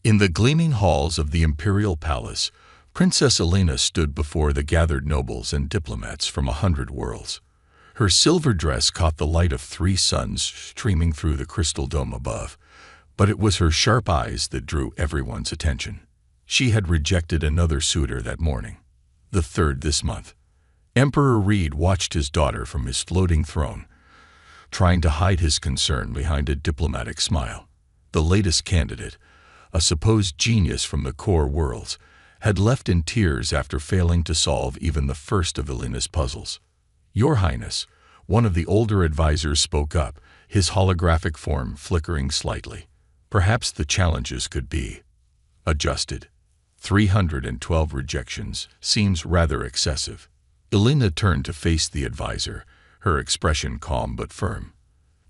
In the gleaming halls of the imperial palace, Princess Elena stood before the gathered nobles and diplomats from 100 worlds. Her silver dress caught the light of 3 suns streaming through the crystal dome above, but it was her sharp eyes that drew everyone's attention. She had rejected another suitor that morning, the 3rd this month. Emperor Reed watched his daughter from his floating throne, trying to hide his concern behind a diplomatic smile. The latest candidate, a supposed genius from the core worlds, had left in tears after failing to solve even the first of Elena's puzzles. "Your Highness," one of the older advisors spoke up, his holographic form flickering slightly. "Perhaps the challenges could be adjusted. 312 rejections seems rather excessive." Elena turned to face the advisor, her expression calm but firm.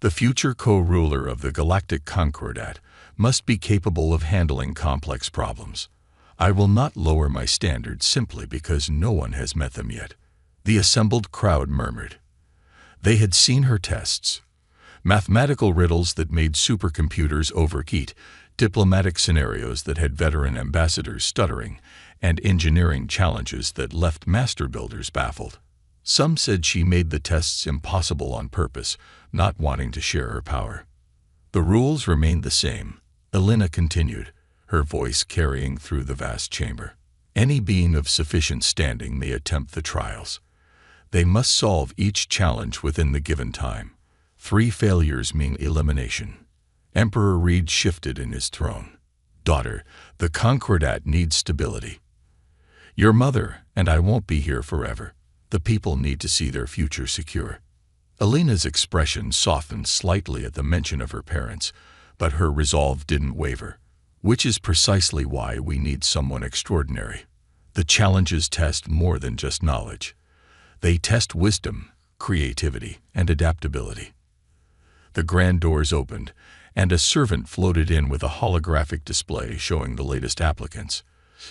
"The future co-ruler of the Galactic Concordat must be capable of handling complex problems. I will not lower my standards simply because no one has met them yet." The assembled crowd murmured. They had seen her tests. Mathematical riddles that made supercomputers overheat, diplomatic scenarios that had veteran ambassadors stuttering, and engineering challenges that left master builders baffled. Some said she made the tests impossible on purpose, not wanting to share her power. "The rules remained the same," Elena continued, her voice carrying through the vast chamber. "Any being of sufficient standing may attempt the trials. They must solve each challenge within the given time. 3 failures mean elimination." Emperor Reed shifted in his throne. "Daughter, the Concordat needs stability. Your mother and I won't be here forever. The people need to see their future secure." Elena's expression softened slightly at the mention of her parents, but her resolve didn't waver. "Which is precisely why we need someone extraordinary. The challenges test more than just knowledge. They test wisdom, creativity, and adaptability." The grand doors opened, and a servant floated in with a holographic display showing the latest applicants.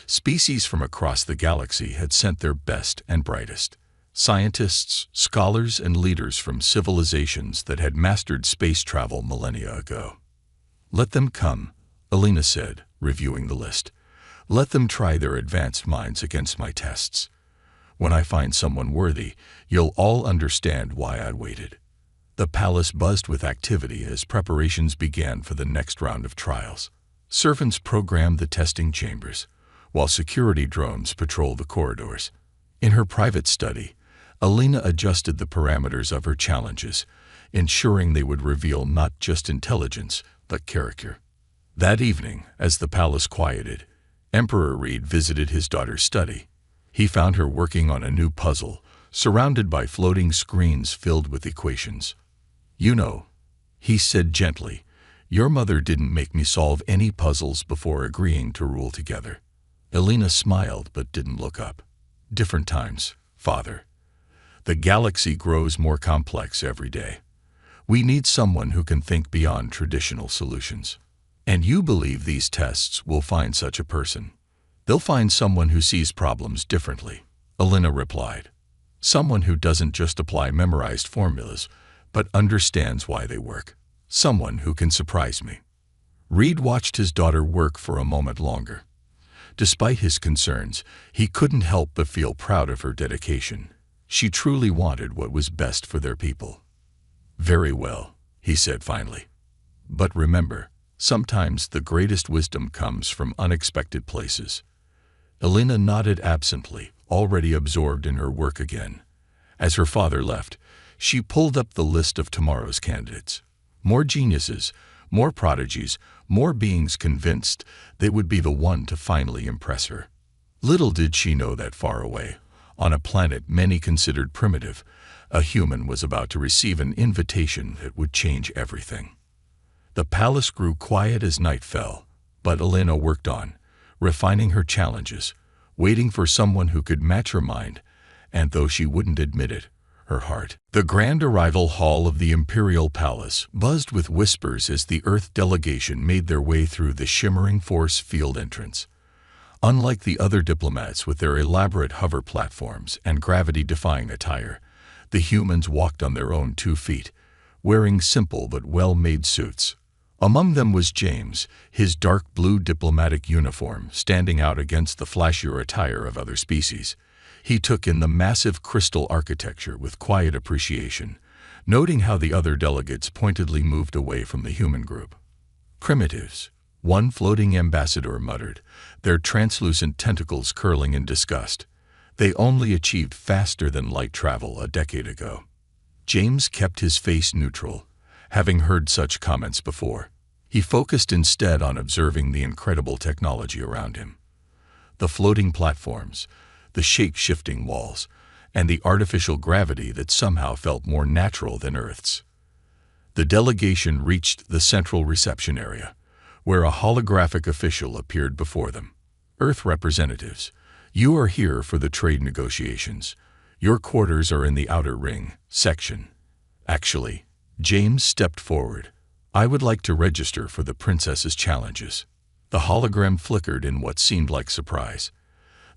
Species from across the galaxy had sent their best and brightest. Scientists, scholars, and leaders from civilizations that had mastered space travel millennia ago. "Let them come," Elena said, reviewing the list. "Let them try their advanced minds against my tests. When I find someone worthy, you'll all understand why I waited." The palace buzzed with activity as preparations began for the next round of trials. Servants programmed the testing chambers, while security drones patrolled the corridors. In her private study, Elena adjusted the parameters of her challenges, ensuring they would reveal not just intelligence, but character. That evening, as the palace quieted, Emperor Reed visited his daughter's study. He found her working on a new puzzle, surrounded by floating screens filled with equations. "You know," he said gently, "your mother didn't make me solve any puzzles before agreeing to rule together." Elena smiled but didn't look up. "Different times, Father. The galaxy grows more complex every day. We need someone who can think beyond traditional solutions. And you believe these tests will find such a person. They'll find someone who sees problems differently," Elena replied. "Someone who doesn't just apply memorized formulas, but understands why they work. Someone who can surprise me." Reed watched his daughter work for a moment longer. Despite his concerns, he couldn't help but feel proud of her dedication. She truly wanted what was best for their people. "Very well," he said finally. "But remember, sometimes the greatest wisdom comes from unexpected places." Elena nodded absently, already absorbed in her work again. As her father left, she pulled up the list of tomorrow's candidates. More geniuses, more prodigies, more beings convinced they would be the one to finally impress her. Little did she know that far away, on a planet many considered primitive, a human was about to receive an invitation that would change everything. The palace grew quiet as night fell, but Elena worked on, refining her challenges, waiting for someone who could match her mind, and though she wouldn't admit it, her heart. The grand arrival hall of the Imperial Palace buzzed with whispers as the Earth delegation made their way through the shimmering force field entrance. Unlike the other diplomats with their elaborate hover platforms and gravity-defying attire, the humans walked on their own 2 feet, wearing simple but well-made suits. Among them was James, his dark blue diplomatic uniform standing out against the flashier attire of other species. He took in the massive crystal architecture with quiet appreciation, noting how the other delegates pointedly moved away from the human group. Primitives, one floating ambassador muttered, their translucent tentacles curling in disgust. They only achieved faster-than-light travel a decade ago. James kept his face neutral, having heard such comments before. He focused instead on observing the incredible technology around him. The floating platforms, the shape-shifting walls, and the artificial gravity that somehow felt more natural than Earth's. The delegation reached the central reception area, where a holographic official appeared before them. Earth representatives, you are here for the trade negotiations. Your quarters are in the outer ring section. Actually, James stepped forward. I would like to register for the princess's challenges. The hologram flickered in what seemed like surprise.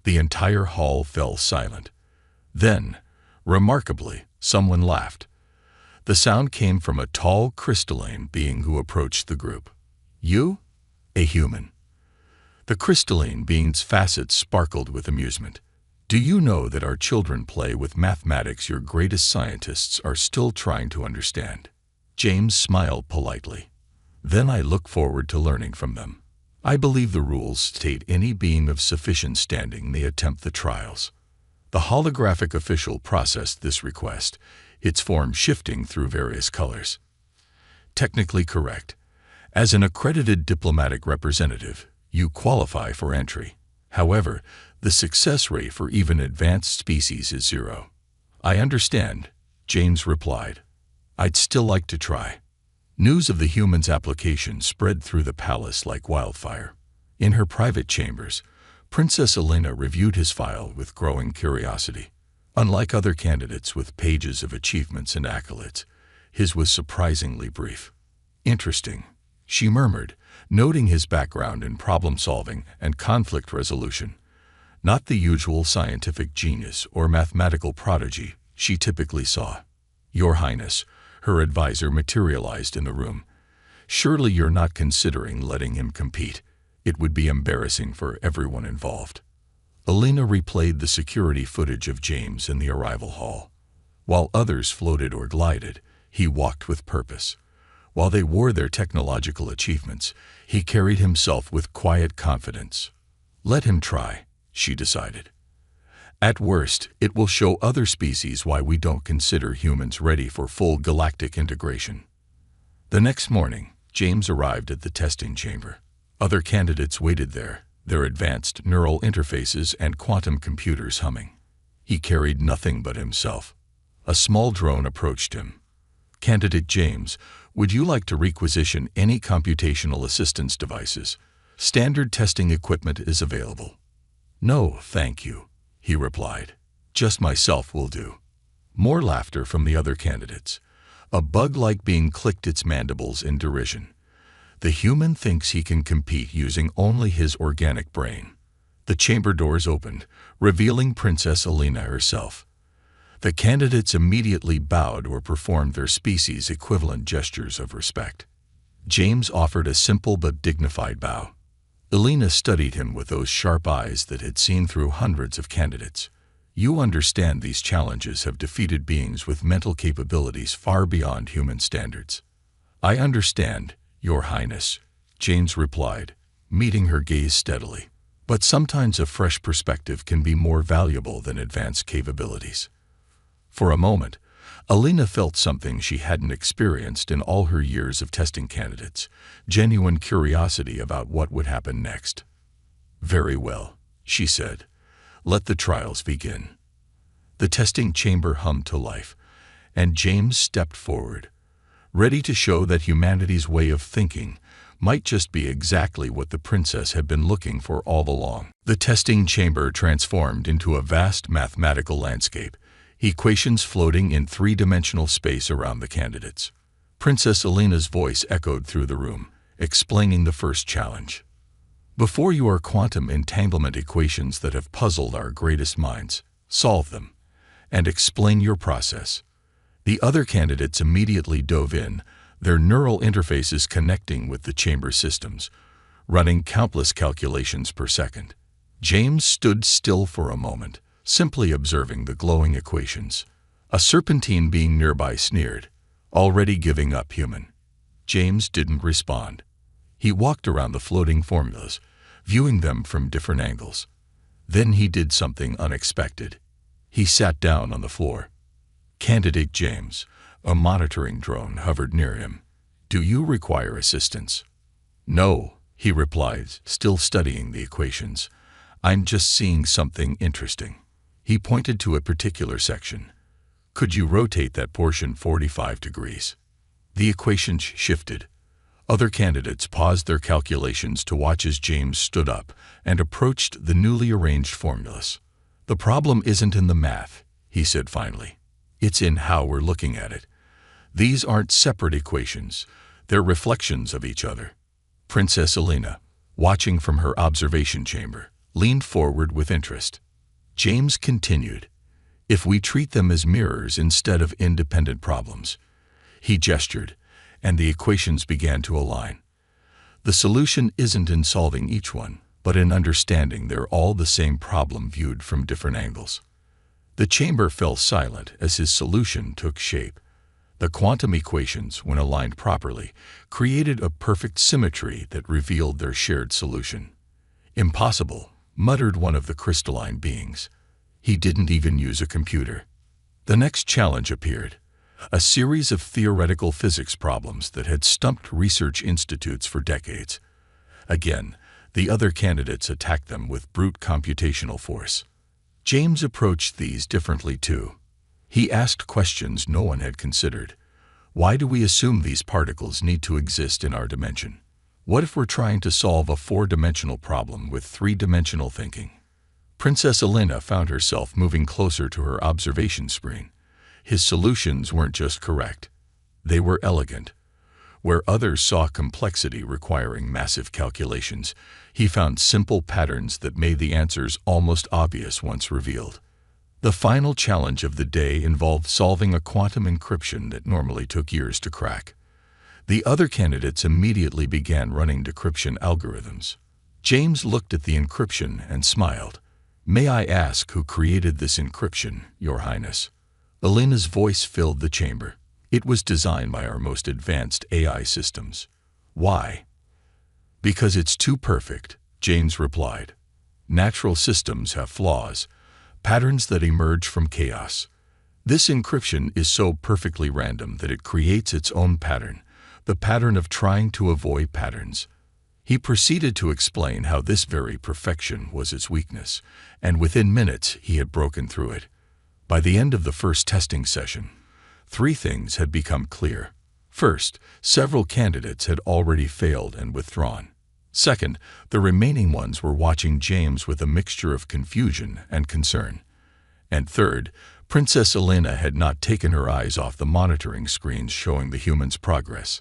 The entire hall fell silent. Then, remarkably, someone laughed. The sound came from a tall, crystalline being who approached the group. You? A human. The crystalline being's facets sparkled with amusement. Do you know that our children play with mathematics your greatest scientists are still trying to understand? James smiled politely. Then I look forward to learning from them. I believe the rules state any being of sufficient standing may attempt the trials. The holographic official processed this request, its form shifting through various colors. Technically correct. As an accredited diplomatic representative, you qualify for entry. However, the success rate for even advanced species is 0. I understand, James replied. I'd still like to try. News of the human's application spread through the palace like wildfire. In her private chambers, Princess Elena reviewed his file with growing curiosity. Unlike other candidates with pages of achievements and accolades, his was surprisingly brief. Interesting, she murmured, noting his background in problem-solving and conflict resolution. Not the usual scientific genius or mathematical prodigy she typically saw. Your Highness, her advisor materialized in the room. Surely you're not considering letting him compete. It would be embarrassing for everyone involved. Elena replayed the security footage of James in the arrival hall. While others floated or glided, he walked with purpose. While they wore their technological achievements, he carried himself with quiet confidence. Let him try, she decided. At worst, it will show other species why we don't consider humans ready for full galactic integration. The next morning, James arrived at the testing chamber. Other candidates waited there, their advanced neural interfaces and quantum computers humming. He carried nothing but himself. A small drone approached him. Candidate James, would you like to requisition any computational assistance devices? Standard testing equipment is available. No, thank you, he replied. Just myself will do. More laughter from the other candidates. A bug-like being clicked its mandibles in derision. The human thinks he can compete using only his organic brain. The chamber doors opened, revealing Princess Elena herself. The candidates immediately bowed or performed their species' equivalent gestures of respect. James offered a simple but dignified bow. Elena studied him with those sharp eyes that had seen through hundreds of candidates. You understand these challenges have defeated beings with mental capabilities far beyond human standards. I understand, Your Highness, James replied, meeting her gaze steadily. But sometimes a fresh perspective can be more valuable than advanced capabilities. For a moment, Elena felt something she hadn't experienced in all her years of testing candidates, genuine curiosity about what would happen next. Very well, she said. Let the trials begin. The testing chamber hummed to life, and James stepped forward, ready to show that humanity's way of thinking might just be exactly what the princess had been looking for all along. The testing chamber transformed into a vast mathematical landscape, equations floating in three-dimensional space around the candidates. Princess Elena's voice echoed through the room, explaining the first challenge. Before you are quantum entanglement equations that have puzzled our greatest minds. Solve them, and explain your process. The other candidates immediately dove in, their neural interfaces connecting with the chamber systems, running countless calculations per second. James stood still for a moment, simply observing the glowing equations. A serpentine being nearby sneered, "Already giving up, human." James didn't respond. He walked around the floating formulas, viewing them from different angles. Then he did something unexpected. He sat down on the floor. "Candidate James," a monitoring drone hovered near him. "Do you require assistance?" "No," he replied, still studying the equations. "I'm just seeing something interesting." He pointed to a particular section. "Could you rotate that portion 45 degrees? The equations shifted. Other candidates paused their calculations to watch as James stood up and approached the newly arranged formulas. "The problem isn't in the math," he said finally. "It's in how we're looking at it. These aren't separate equations. They're reflections of each other." Princess Elena, watching from her observation chamber, leaned forward with interest. James continued, "If we treat them as mirrors instead of independent problems." He gestured, and the equations began to align. "The solution isn't in solving each one, but in understanding they're all the same problem viewed from different angles." The chamber fell silent as his solution took shape. The quantum equations, when aligned properly, created a perfect symmetry that revealed their shared solution. "Impossible," muttered one of the crystalline beings. He didn't even use a computer. The next challenge appeared. A series of theoretical physics problems that had stumped research institutes for decades. Again, the other candidates attacked them with brute computational force. James approached these differently too. He asked questions no one had considered. Why do we assume these particles need to exist in our dimension? What if we're trying to solve a four-dimensional problem with three-dimensional thinking? Princess Elena found herself moving closer to her observation screen. His solutions weren't just correct. They were elegant. Where others saw complexity requiring massive calculations, he found simple patterns that made the answers almost obvious once revealed. The final challenge of the day involved solving a quantum encryption that normally took years to crack. The other candidates immediately began running decryption algorithms. James looked at the encryption and smiled. "May I ask who created this encryption, Your Highness?" Elena's voice filled the chamber. "It was designed by our most advanced AI systems." "Why?" "Because it's too perfect," James replied. "Natural systems have flaws, patterns that emerge from chaos. This encryption is so perfectly random that it creates its own pattern, the pattern of trying to avoid patterns." He proceeded to explain how this very perfection was its weakness, and within minutes he had broken through it. By the end of the first testing session, 3 things had become clear. First, several candidates had already failed and withdrawn. Second, the remaining ones were watching James with a mixture of confusion and concern. And third, Princess Elena had not taken her eyes off the monitoring screens showing the humans' progress.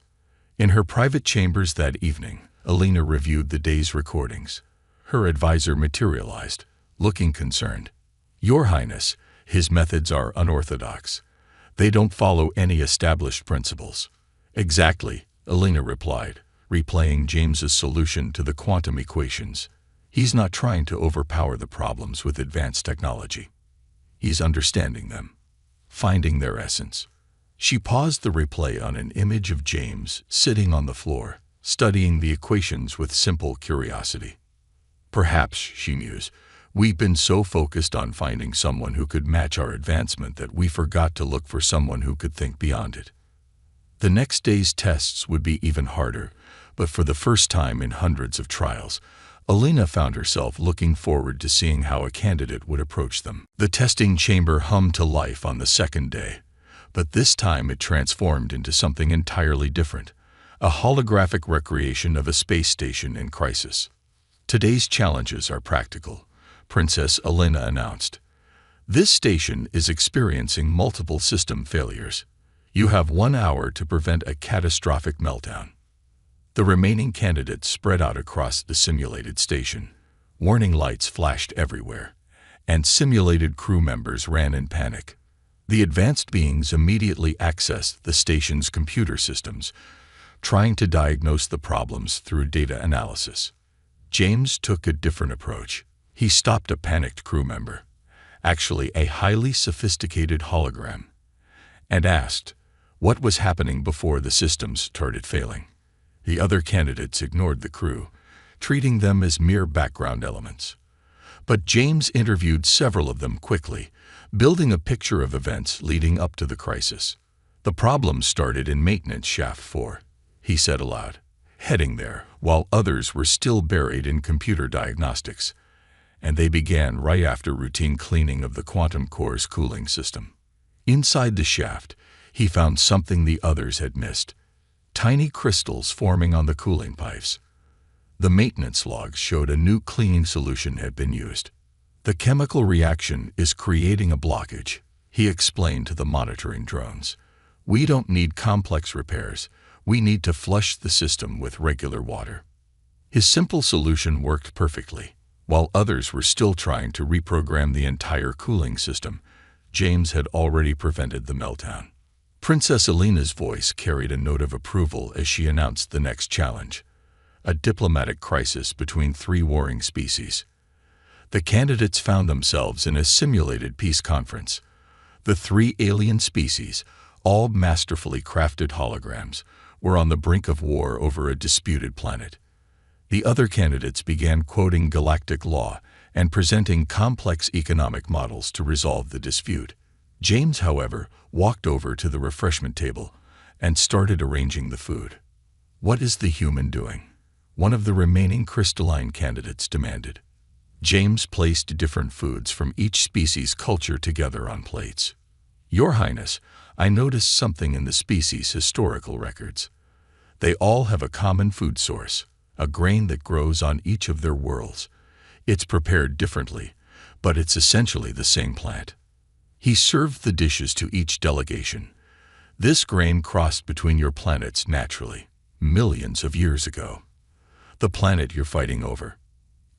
In her private chambers that evening, Elena reviewed the day's recordings. Her advisor materialized, looking concerned. "Your Highness, his methods are unorthodox. They don't follow any established principles." "Exactly," Elena replied, replaying James's solution to the quantum equations. "He's not trying to overpower the problems with advanced technology. He's understanding them, finding their essence." She paused the replay on an image of James sitting on the floor, studying the equations with simple curiosity. "Perhaps," she mused, "we've been so focused on finding someone who could match our advancement that we forgot to look for someone who could think beyond it." The next day's tests would be even harder, but for the first time in hundreds of trials, Elena found herself looking forward to seeing how a candidate would approach them. The testing chamber hummed to life on the second day, but this time it transformed into something entirely different, a holographic recreation of a space station in crisis. "Today's challenges are practical," Princess Elena announced. "This station is experiencing multiple system failures. You have 1 hour to prevent a catastrophic meltdown." The remaining candidates spread out across the simulated station. Warning lights flashed everywhere, and simulated crew members ran in panic. The advanced beings immediately accessed the station's computer systems, trying to diagnose the problems through data analysis. James took a different approach. He stopped a panicked crew member, actually a highly sophisticated hologram, and asked what was happening before the systems started failing. The other candidates ignored the crew, treating them as mere background elements. But James interviewed several of them quickly, building a picture of events leading up to the crisis. "The problem started in maintenance shaft 4, he said aloud, heading there while others were still buried in computer diagnostics, and they began right after routine cleaning of the quantum core's cooling system. Inside the shaft, he found something the others had missed: tiny crystals forming on the cooling pipes. The maintenance logs showed a new cleaning solution had been used. The chemical reaction is creating a blockage," he explained to the monitoring drones. "We don't need complex repairs. We need to flush the system with regular water." His simple solution worked perfectly. While others were still trying to reprogram the entire cooling system, James had already prevented the meltdown. Princess Elena's voice carried a note of approval as she announced the next challenge: a diplomatic crisis between 3 warring species. The candidates found themselves in a simulated peace conference. The 3 alien species, all masterfully crafted holograms, were on the brink of war over a disputed planet. The other candidates began quoting galactic law and presenting complex economic models to resolve the dispute. James, however, walked over to the refreshment table and started arranging the food. "What is the human doing?" one of the remaining crystalline candidates demanded. James placed different foods from each species' culture together on plates. "Your Highness, I noticed something in the species' historical records. They all have a common food source, a grain that grows on each of their worlds. It's prepared differently, but it's essentially the same plant." He served the dishes to each delegation. "This grain crossed between your planets naturally, millions of years ago. The planet you're fighting over,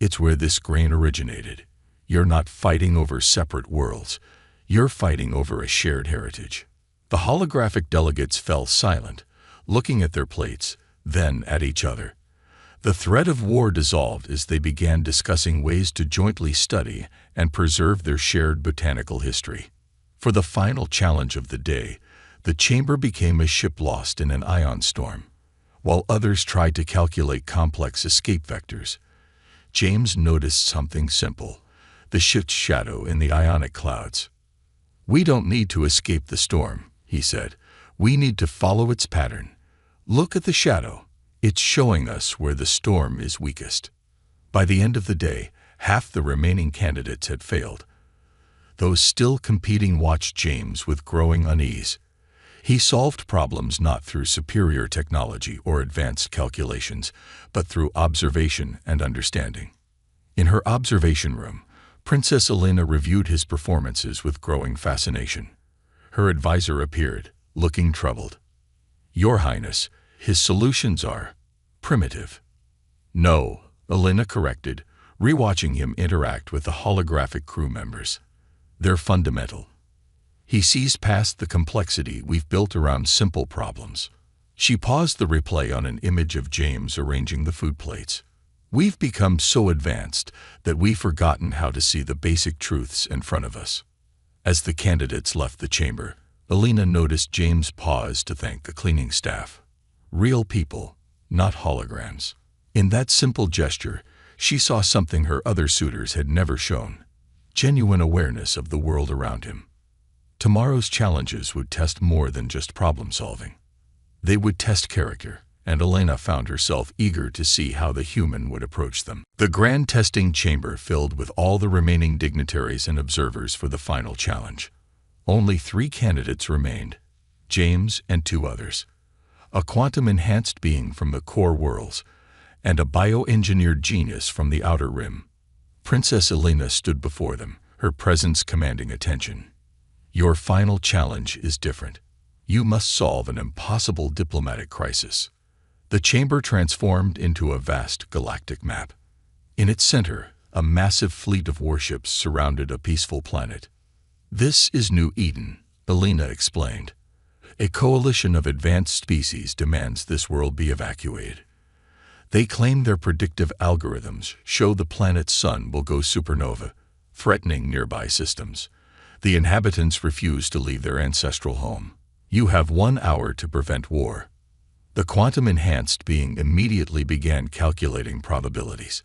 it's where this grain originated. You're not fighting over separate worlds. You're fighting over a shared heritage." The holographic delegates fell silent, looking at their plates, then at each other. The threat of war dissolved as they began discussing ways to jointly study and preserve their shared botanical history. For the final challenge of the day, the chamber became a ship lost in an ion storm. While others tried to calculate complex escape vectors, James noticed something simple: the ship's shadow in the ionic clouds. "We don't need to escape the storm," he said. "We need to follow its pattern. Look at the shadow. It's showing us where the storm is weakest." By the end of the day, half the remaining candidates had failed. Those still competing watched James with growing unease. He solved problems not through superior technology or advanced calculations, but through observation and understanding. In her observation room, Princess Elena reviewed his performances with growing fascination. Her advisor appeared, looking troubled. "Your Highness, his solutions are primitive." "No," Elena corrected, rewatching him interact with the holographic crew members. "They're fundamental. He sees past the complexity we've built around simple problems." She paused the replay on an image of James arranging the food plates. "We've become so advanced that we've forgotten how to see the basic truths in front of us." As the candidates left the chamber, Elena noticed James pause to thank the cleaning staff. Real people, not holograms. In that simple gesture, she saw something her other suitors had never shown: genuine awareness of the world around him. Tomorrow's challenges would test more than just problem-solving. They would test character, and Elena found herself eager to see how the human would approach them. The grand testing chamber filled with all the remaining dignitaries and observers for the final challenge. Only 3 candidates remained: James and 2 others, a quantum-enhanced being from the core worlds, and a bioengineered genius from the outer rim. Princess Elena stood before them, her presence commanding attention. "Your final challenge is different. You must solve an impossible diplomatic crisis." The chamber transformed into a vast galactic map. In its center, a massive fleet of warships surrounded a peaceful planet. "This is New Eden," Elena explained. A coalition of advanced species demands this world be evacuated. They claim their predictive algorithms show the planet's sun will go supernova, threatening nearby systems. The inhabitants refuse to leave their ancestral home. You have 1 hour to prevent war. The quantum-enhanced being immediately began calculating probabilities.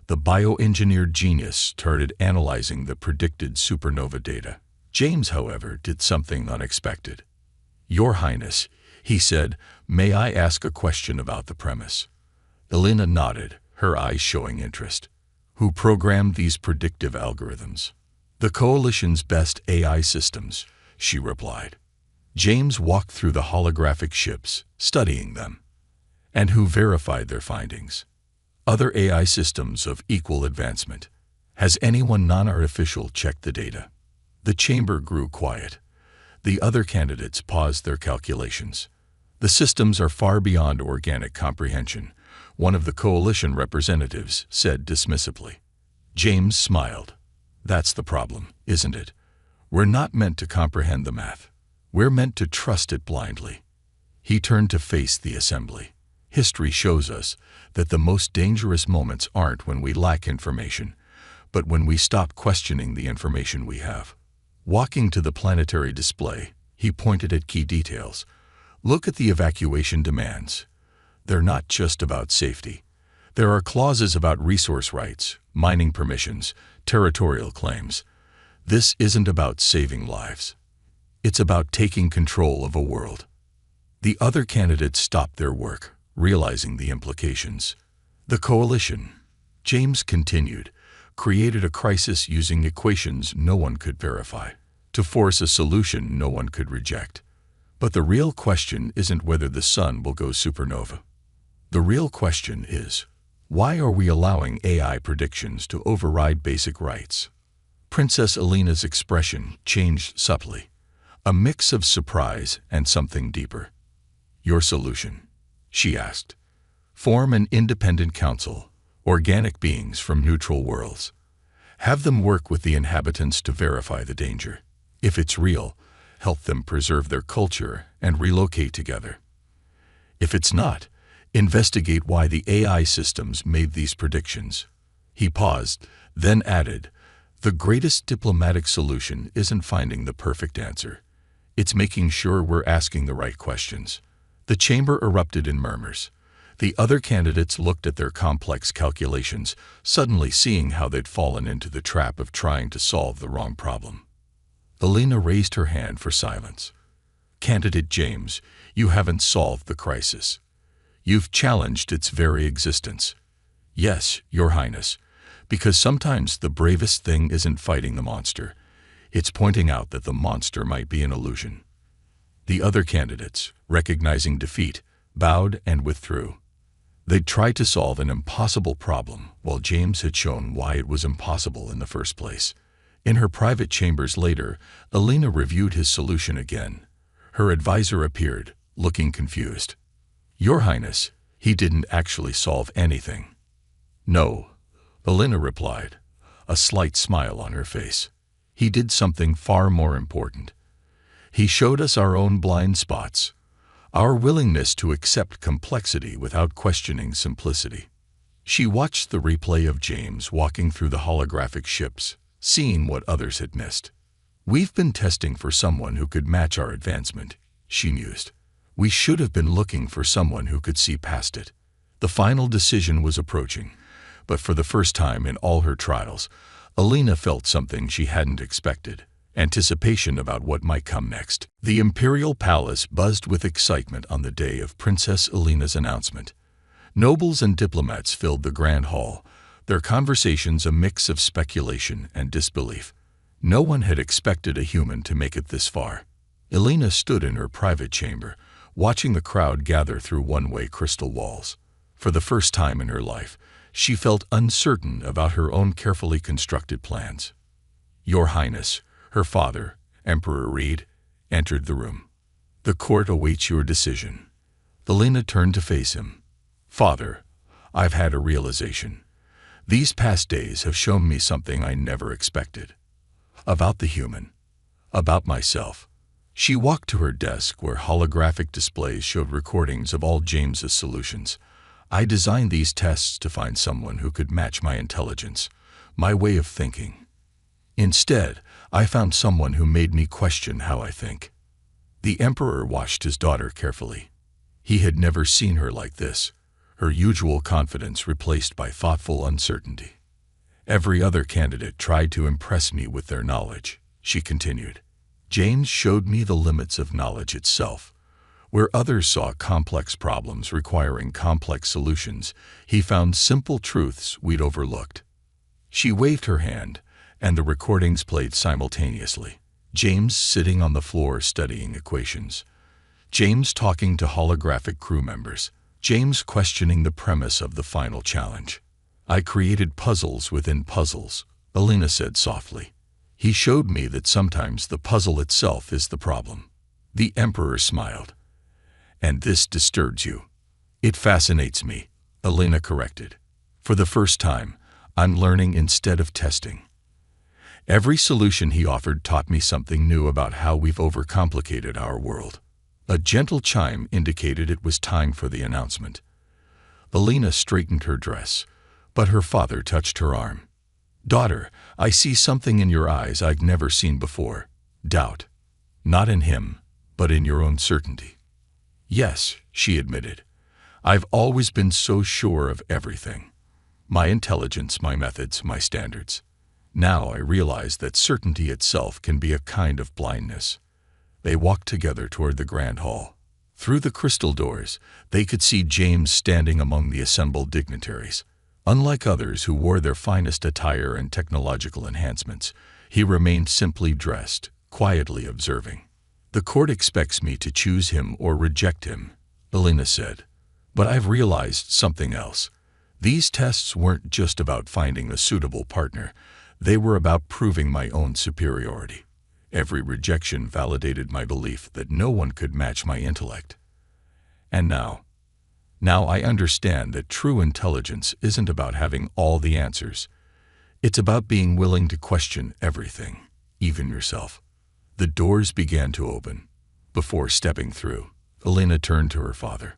The bioengineered genius started analyzing the predicted supernova data. James, however, did something unexpected. "Your Highness," he said, "may I ask a question about the premise?" Elena nodded, her eyes showing interest. "Who programmed these predictive algorithms?" "The Coalition's best AI systems," she replied. James walked through the holographic ships, studying them. "And who verified their findings?" "Other AI systems of equal advancement." "Has anyone non-artificial checked the data?" The chamber grew quiet. The other candidates paused their calculations. "The systems are far beyond organic comprehension," one of the Coalition representatives said dismissively. James smiled. "That's the problem, isn't it? We're not meant to comprehend the math. We're meant to trust it blindly." He turned to face the assembly. "History shows us that the most dangerous moments aren't when we lack information, but when we stop questioning the information we have." Walking to the planetary display, he pointed at key details. "Look at the evacuation demands. They're not just about safety. There are clauses about resource rights, mining permissions, territorial claims. This isn't about saving lives. It's about taking control of a world." The other candidates stopped their work, realizing the implications. "The Coalition," James continued, "created a crisis using equations no one could verify, to force a solution no one could reject. But the real question isn't whether the sun will go supernova. The real question is, why are we allowing AI predictions to override basic rights?" Princess Elena's expression changed subtly, a mix of surprise and something deeper. "Your solution?" she asked. "Form an independent council, organic beings from neutral worlds. Have them work with the inhabitants to verify the danger. If it's real, help them preserve their culture and relocate together. If it's not, investigate why the AI systems made these predictions." He paused, then added, "The greatest diplomatic solution isn't finding the perfect answer. It's making sure we're asking the right questions." The chamber erupted in murmurs. The other candidates looked at their complex calculations, suddenly seeing how they'd fallen into the trap of trying to solve the wrong problem. Elena raised her hand for silence. "Candidate James, you haven't solved the crisis. You've challenged its very existence." "Yes, Your Highness, because sometimes the bravest thing isn't fighting the monster. It's pointing out that the monster might be an illusion." The other candidates, recognizing defeat, bowed and withdrew. They'd tried to solve an impossible problem, while James had shown why it was impossible in the first place. In her private chambers later, Elena reviewed his solution again. Her advisor appeared, looking confused. "Your Highness, he didn't actually solve anything." "No," Elena replied, a slight smile on her face. "He did something far more important. He showed us our own blind spots, our willingness to accept complexity without questioning simplicity." She watched the replay of James walking through the holographic ships, seeing what others had missed. "We've been testing for someone who could match our advancement," she mused. "We should have been looking for someone who could see past it." The final decision was approaching, but for the first time in all her trials, Elena felt something she hadn't expected. Anticipation about what might come next. The imperial palace buzzed with excitement on the day of Princess Elena's announcement. Nobles and diplomats filled the grand hall, their conversations a mix of speculation and disbelief. No one had expected a human to make it this far. Elena stood in her private chamber, watching the crowd gather through one-way crystal walls. For the first time in her life, she felt uncertain about her own carefully constructed plans. "Your Highness," her father, Emperor Reed, entered the room. "The court awaits your decision." Elena turned to face him. "Father, I've had a realization. These past days have shown me something I never expected. About the human. About myself. She walked to her desk where holographic displays showed recordings of all James's solutions. I designed these tests to find someone who could match my intelligence, my way of thinking. Instead, I found someone who made me question how I think. The Emperor watched his daughter carefully. He had never seen her like this, her usual confidence replaced by thoughtful uncertainty. Every other candidate tried to impress me with their knowledge, she continued. James showed me the limits of knowledge itself. Where others saw complex problems requiring complex solutions, he found simple truths we'd overlooked. She waved her hand, and the recordings played simultaneously. James sitting on the floor studying equations. James talking to holographic crew members. James questioning the premise of the final challenge. I created puzzles within puzzles, Alina said softly. He showed me that sometimes the puzzle itself is the problem. The Emperor smiled. And this disturbs you. It fascinates me, Alina corrected. For the first time, I'm learning instead of testing. Every solution he offered taught me something new about how we've overcomplicated our world. A gentle chime indicated it was time for the announcement. Alina straightened her dress, but her father touched her arm. Daughter, I see something in your eyes I've never seen before. Doubt. Not in him, but in your own certainty. Yes, she admitted. I've always been so sure of everything. My intelligence, my methods, my standards. Now I realize that certainty itself can be a kind of blindness. They walked together toward the grand hall. Through the crystal doors, they could see James standing among the assembled dignitaries. Unlike others who wore their finest attire and technological enhancements, he remained simply dressed, quietly observing. The court expects me to choose him or reject him, Alina said. But I've realized something else. These tests weren't just about finding a suitable partner. They were about proving my own superiority. Every rejection validated my belief that no one could match my intellect. And now I understand that true intelligence isn't about having all the answers. It's about being willing to question everything, even yourself. The doors began to open. Before stepping through, Alina turned to her father.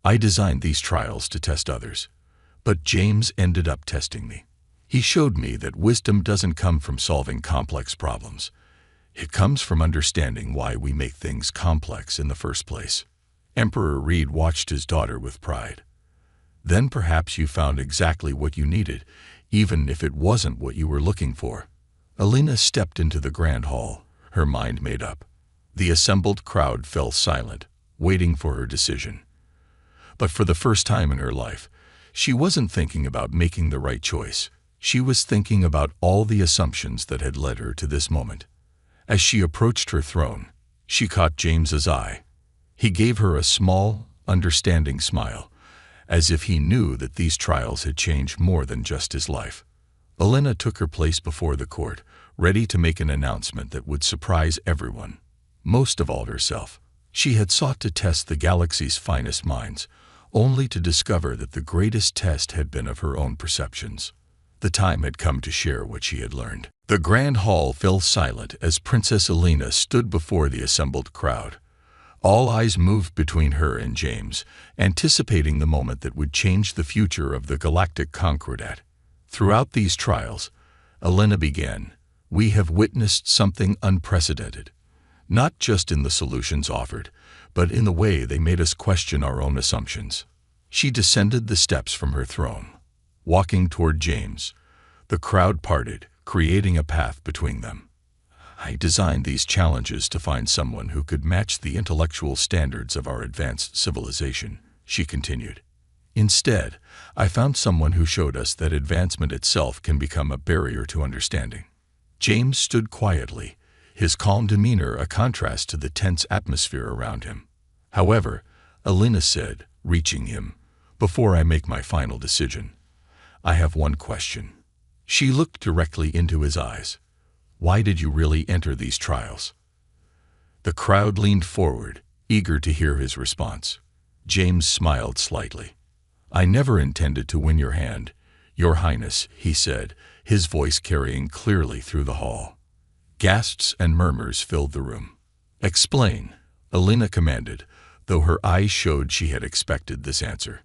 I designed these trials to test others, but James ended up testing me. He showed me that wisdom doesn't come from solving complex problems. It comes from understanding why we make things complex in the first place. Emperor Reed watched his daughter with pride. Then perhaps you found exactly what you needed, even if it wasn't what you were looking for. Alina stepped into the grand hall, her mind made up. The assembled crowd fell silent, waiting for her decision. But for the first time in her life, she wasn't thinking about making the right choice. She was thinking about all the assumptions that had led her to this moment. As she approached her throne, she caught James's eye. He gave her a small, understanding smile, as if he knew that these trials had changed more than just his life. Alina took her place before the court, ready to make an announcement that would surprise everyone, most of all herself. She had sought to test the galaxy's finest minds, only to discover that the greatest test had been of her own perceptions. The time had come to share what she had learned. The grand hall fell silent as Princess Alina stood before the assembled crowd. All eyes moved between her and James, anticipating the moment that would change the future of the galactic concordat. Throughout these trials, Alina began, we have witnessed something unprecedented, not just in the solutions offered, but in the way they made us question our own assumptions. She descended the steps from her throne. Walking toward James, the crowd parted, creating a path between them. I designed these challenges to find someone who could match the intellectual standards of our advanced civilization, she continued. Instead, I found someone who showed us that advancement itself can become a barrier to understanding. James stood quietly, his calm demeanor a contrast to the tense atmosphere around him. However, Alina said, reaching him, before I make my final decision, I have one question. She looked directly into his eyes. Why did you really enter these trials? The crowd leaned forward, eager to hear his response. James smiled slightly. I never intended to win your hand, Your Highness, he said, his voice carrying clearly through the hall. Gasps and murmurs filled the room. Explain, Elena commanded, though her eyes showed she had expected this answer.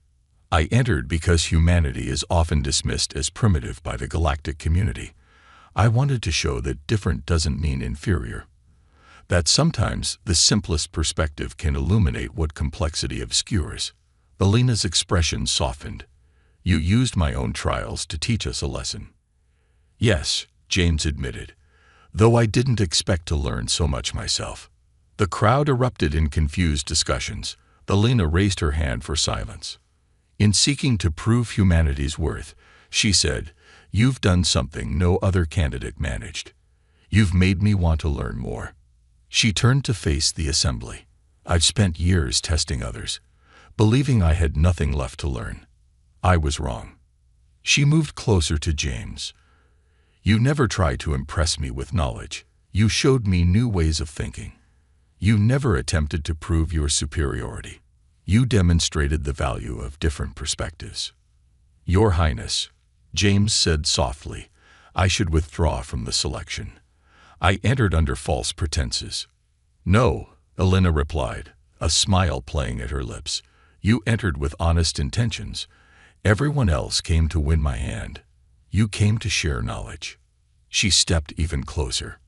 I entered because humanity is often dismissed as primitive by the galactic community. I wanted to show that different doesn't mean inferior. That sometimes the simplest perspective can illuminate what complexity obscures. Elena's expression softened. You used my own trials to teach us a lesson. Yes, James admitted, though I didn't expect to learn so much myself. The crowd erupted in confused discussions. Elena raised her hand for silence. In seeking to prove humanity's worth, she said, you've done something no other candidate managed. You've made me want to learn more. She turned to face the assembly. I've spent years testing others, believing I had nothing left to learn. I was wrong. She moved closer to James. You never tried to impress me with knowledge. You showed me new ways of thinking. You never attempted to prove your superiority. You demonstrated the value of different perspectives. Your Highness, James said softly, I should withdraw from the selection. I entered under false pretenses. No, Elena replied, a smile playing at her lips. You entered with honest intentions. Everyone else came to win my hand. You came to share knowledge. She stepped even closer.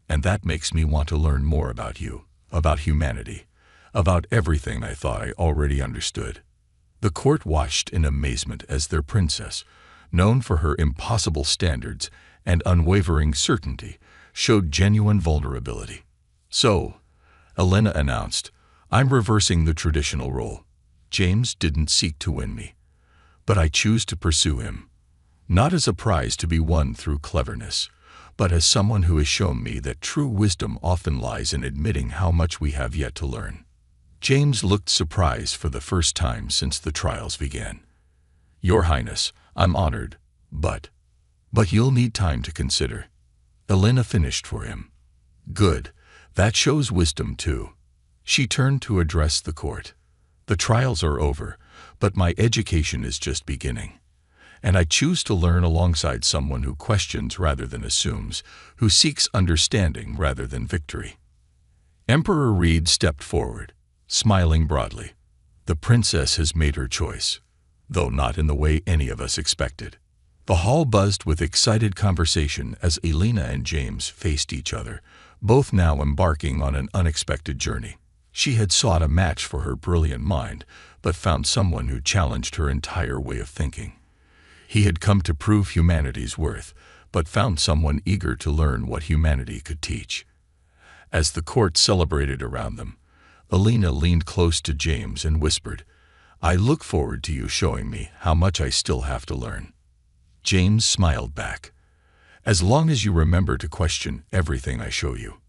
And that makes me want to learn more about you, about humanity, about everything I thought I already understood. The court watched in amazement as their princess, known for her impossible standards and unwavering certainty, showed genuine vulnerability. So, Elena announced, I'm reversing the traditional role. James didn't seek to win me, but I choose to pursue him, not as a prize to be won through cleverness, but as someone who has shown me that true wisdom often lies in admitting how much we have yet to learn. James looked surprised for the first time since the trials began. Your Highness, I'm honored, but you'll need time to consider. Elena finished for him. Good, that shows wisdom too. She turned to address the court. The trials are over, but my education is just beginning. And I choose to learn alongside someone who questions rather than assumes, who seeks understanding rather than victory. Emperor Reed stepped forward, smiling broadly. The princess has made her choice, though not in the way any of us expected. The hall buzzed with excited conversation as Elena and James faced each other, both now embarking on an unexpected journey. She had sought a match for her brilliant mind, but found someone who challenged her entire way of thinking. He had come to prove humanity's worth, but found someone eager to learn what humanity could teach. As the court celebrated around them, Elena leaned close to James and whispered, I look forward to you showing me how much I still have to learn. James smiled back. As long as you remember to question everything I show you.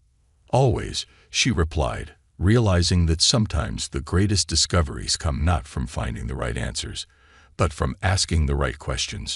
Always, she replied, realizing that sometimes the greatest discoveries come not from finding the right answers, but from asking the right questions.